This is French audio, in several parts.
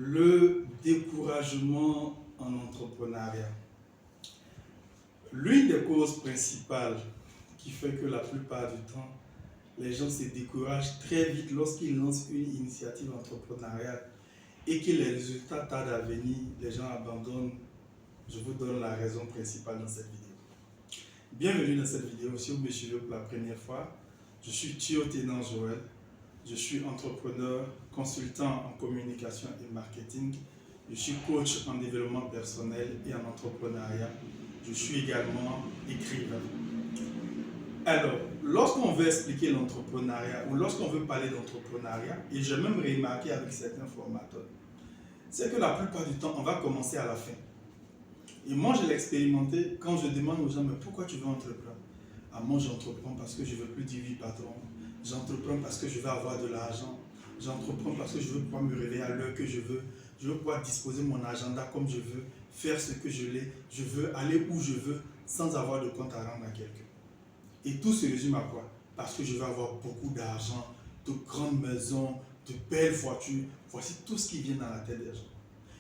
Le découragement en entrepreneuriat. L'une des causes principales qui fait que la plupart du temps, les gens se découragent très vite lorsqu'ils lancent une initiative entrepreneuriale et que les résultats tardent à venir, les gens abandonnent. Je vous donne la raison principale dans cette vidéo. Bienvenue dans cette vidéo. Si vous me suivez pour la première fois, je suis Thio Tenant Joël. Je suis entrepreneur, consultant en communication et marketing. Je suis coach en développement personnel et en entrepreneuriat. Je suis également écrivain. Alors, lorsqu'on veut expliquer l'entrepreneuriat ou lorsqu'on veut parler d'entrepreneuriat, et j'ai même remarqué avec certains formateurs, c'est que la plupart du temps, on va commencer à la fin. Et moi, je l'ai expérimenté quand je demande aux gens, mais pourquoi tu veux entreprendre? Ah, moi, j'entreprends parce que je ne veux plus dire oui, patron. J'entreprends parce que je veux avoir de l'argent. J'entreprends parce que je veux pouvoir me réveiller à l'heure que je veux. Je veux pouvoir disposer mon agenda comme je veux, faire ce que je l'ai. Je veux aller où je veux sans avoir de compte à rendre à quelqu'un. Et tout se résume à quoi? Parce que je veux avoir beaucoup d'argent, de grandes maisons, de belles voitures. Voici tout ce qui vient dans la tête des gens.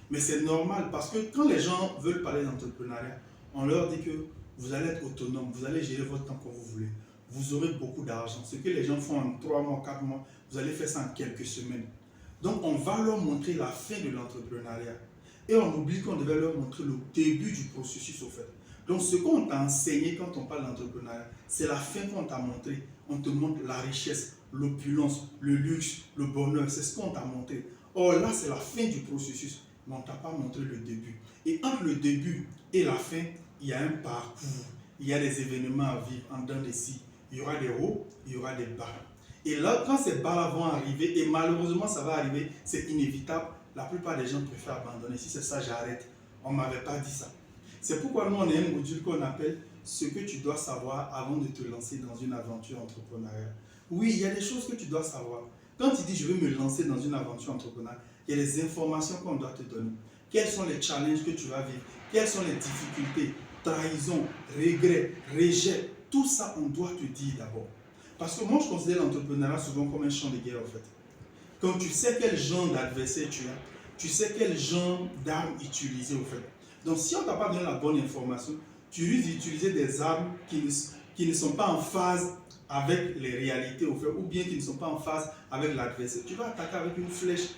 Mais c'est normal parce que quand les gens veulent parler d'entrepreneuriat, on leur dit que vous allez être autonome, vous allez gérer votre temps comme vous voulez. Vous aurez beaucoup d'argent. Ce que les gens font en 3 mois, 4 mois, vous allez faire ça en quelques semaines. Donc on va leur montrer la fin de l'entrepreneuriat. Et on oublie qu'on devait leur montrer le début du processus au fait. Donc ce qu'on t'a enseigné quand on parle d'entrepreneuriat, c'est la fin qu'on t'a montré. On te montre la richesse, l'opulence, le luxe, le bonheur. C'est ce qu'on t'a montré. Or là, c'est la fin du processus. Mais on ne t'a pas montré le début. Et entre le début et la fin, il y a un parcours. Il y a des événements à vivre en dents de scie. Il y aura des hauts, il y aura des bas. Et là, quand ces bas-là vont arriver, et malheureusement ça va arriver, c'est inévitable, la plupart des gens préfèrent abandonner. Si c'est ça, j'arrête. On ne m'avait pas dit ça. C'est pourquoi nous, on a un module qu'on appelle ce que tu dois savoir avant de te lancer dans une aventure entrepreneuriale. Oui, il y a des choses que tu dois savoir. Quand tu dis je veux me lancer dans une aventure entrepreneuriale, il y a des informations qu'on doit te donner. Quels sont les challenges que tu vas vivre? Quelles sont les difficultés? Trahison, regrets, rejet, tout ça, on doit te dire d'abord. Parce que moi, je considère l'entrepreneuriat souvent comme un champ de guerre, en fait. Quand tu sais quel genre d'adversaire tu as, tu sais quel genre d'armes utiliser, en fait. Donc, si on ne t'a pas donné la bonne information, tu risques d'utiliser des armes qui ne sont pas en phase avec les réalités, au fait, ou bien qui ne sont pas en phase avec l'adversaire. Tu vas attaquer avec une flèche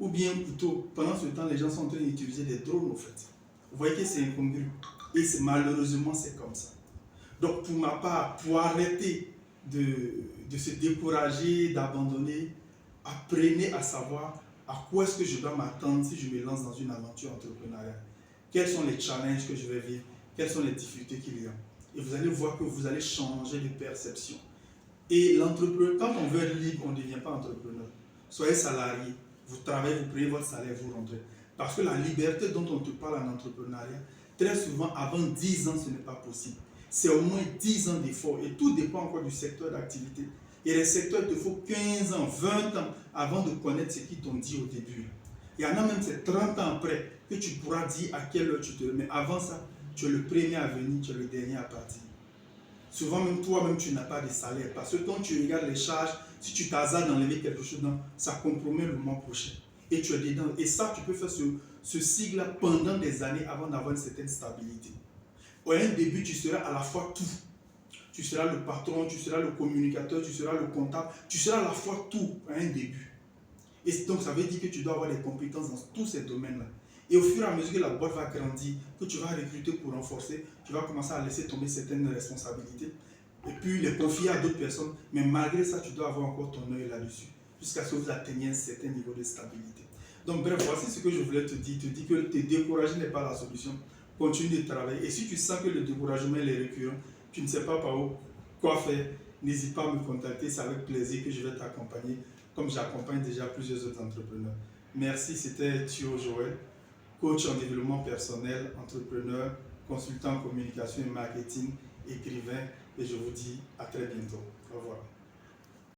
ou bien un couteau. Pendant ce temps, les gens sont en train d'utiliser des drones, en fait. Vous voyez que c'est incongru. Et malheureusement, c'est comme ça. Donc, pour ma part, pour arrêter de se décourager, d'abandonner, apprenez à savoir à quoi est-ce que je dois m'attendre si je me lance dans une aventure entrepreneuriale. Quels sont les challenges que je vais vivre? Quelles sont les difficultés qu'il y a? Et vous allez voir que vous allez changer de perception. Et l'entrepreneur, quand on veut être libre, on ne devient pas entrepreneur. Soyez salarié, vous travaillez, vous prenez votre salaire, vous rentrez. Parce que la liberté dont on te parle en entrepreneuriat, très souvent, avant 10 ans, ce n'est pas possible. C'est au moins 10 ans d'effort et tout dépend encore du secteur d'activité. Et les secteurs, il te faut 15 ans, 20 ans avant de connaître ce qu'ils t'ont dit au début. Il y en a même, c'est 30 ans après que tu pourras dire à quelle heure tu te remets. Mais avant ça, tu es le premier à venir, tu es le dernier à partir. Souvent, même toi-même, tu n'as pas de salaire. Parce que quand tu regardes les charges, si tu t'hasardes d'enlever quelque chose, ça compromet le mois prochain. Et tu es dedans. Et ça, tu peux faire ce cycle-là pendant des années avant d'avoir une certaine stabilité. Au début, tu seras à la fois tout. Tu seras le patron, tu seras le communicateur, tu seras le comptable, tu seras à la fois tout à un début. Et donc, ça veut dire que tu dois avoir des compétences dans tous ces domaines-là. Et au fur et à mesure que la boîte va grandir, que tu vas recruter pour renforcer, tu vas commencer à laisser tomber certaines responsabilités et puis les confier à d'autres personnes. Mais malgré ça, tu dois avoir encore ton œil là-dessus jusqu'à ce que vous atteigniez un certain niveau de stabilité. Donc, bref, voici ce que je voulais te dire. Te dire que te décourager n'est pas la solution. Continue de travailler. Et si tu sens que le découragement est récurrent, tu ne sais pas par où, quoi faire, n'hésite pas à me contacter. C'est avec plaisir que je vais t'accompagner, comme j'accompagne déjà plusieurs autres entrepreneurs. Merci, c'était Thio Joël, coach en développement personnel, entrepreneur, consultant en communication et marketing, écrivain. Et je vous dis à très bientôt. Au revoir.